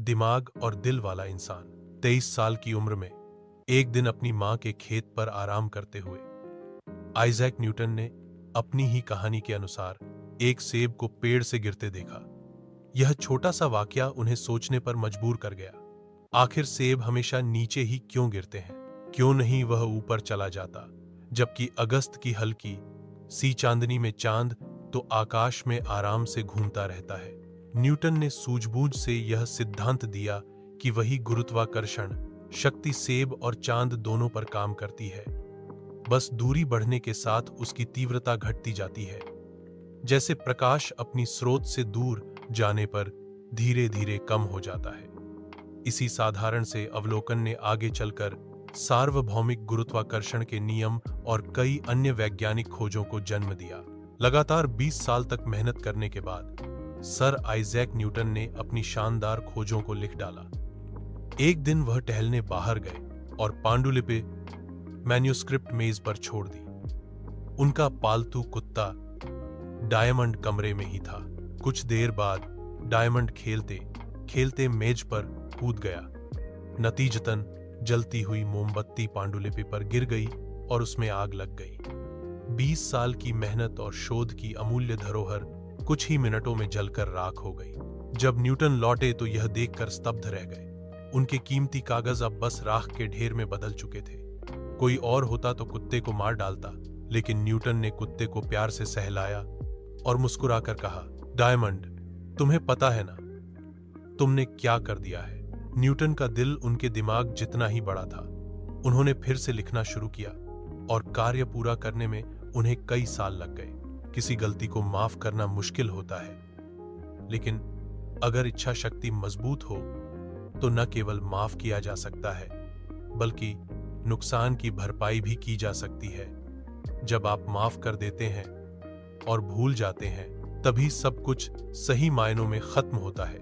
दिमाग और दिल वाला इंसान 23 साल की उम्र में एक दिन अपनी मां के खेत पर आराम करते हुए आइजैक न्यूटन ने अपनी ही कहानी के अनुसार एक सेब को पेड़ से गिरते देखा। यह छोटा सा वाकया उन्हें सोचने पर मजबूर कर गया। आखिर सेब हमेशा नीचे ही क्यों गिरते हैं? क्यों नहीं वह ऊपर चला जाता? जबकि अगस्त की हल्की सी चांदनी में चांद तो आकाश में आराम से घूमता रहता है। न्यूटन ने सूझबूझ से यह सिद्धांत दिया कि वही गुरुत्वाकर्षण शक्ति सेब और चांद दोनों पर काम करती है। बस दूरी बढ़ने के साथ उसकी तीव्रता घटती जाती है, जैसे प्रकाश अपनी स्रोत से दूर जाने पर धीरे धीरे कम हो जाता है। इसी साधारण से अवलोकन ने आगे चलकर सार्वभौमिक गुरुत्वाकर्षण के नियम और कई अन्य वैज्ञानिक खोजों को जन्म दिया। लगातार 20 साल तक मेहनत करने के बाद सर आइजैक न्यूटन ने अपनी शानदार खोजों को लिख डाला। एक दिन वह टहलने बाहर गए और पांडुलिपि मैन्युस्क्रिप्ट मेज पर छोड़ दी। उनका पालतू कुत्ता डायमंड कमरे में ही था। कुछ देर बाद डायमंड खेलते खेलते मेज पर कूद गया। नतीजतन जलती हुई मोमबत्ती पांडुलिपि पर गिर गई और उसमें आग लग गई। 20 साल की मेहनत और शोध की अमूल्य धरोहर कुछ ही मिनटों में जलकर राख हो गई। जब न्यूटन लौटे तो यह देखकर स्तब्ध रह गए। उनके कीमती कागज अब बस राख के ढेर में बदल चुके थे। कोई और होता तो कुत्ते को मार डालता, लेकिन न्यूटन ने कुत्ते को प्यार से सहलाया और मुस्कुराकर कहा, डायमंड, तुम्हें पता है ना तुमने क्या कर दिया है? न्यूटन का दिल उनके दिमाग जितना ही बड़ा था। उन्होंने फिर से लिखना शुरू किया और कार्य पूरा करने में उन्हें कई साल लग गए। किसी गलती को माफ करना मुश्किल होता है, लेकिन अगर इच्छा शक्ति मजबूत हो तो न केवल माफ किया जा सकता है, बल्कि नुकसान की भरपाई भी की जा सकती है। जब आप माफ कर देते हैं और भूल जाते हैं, तभी सब कुछ सही मायनों में खत्म होता है।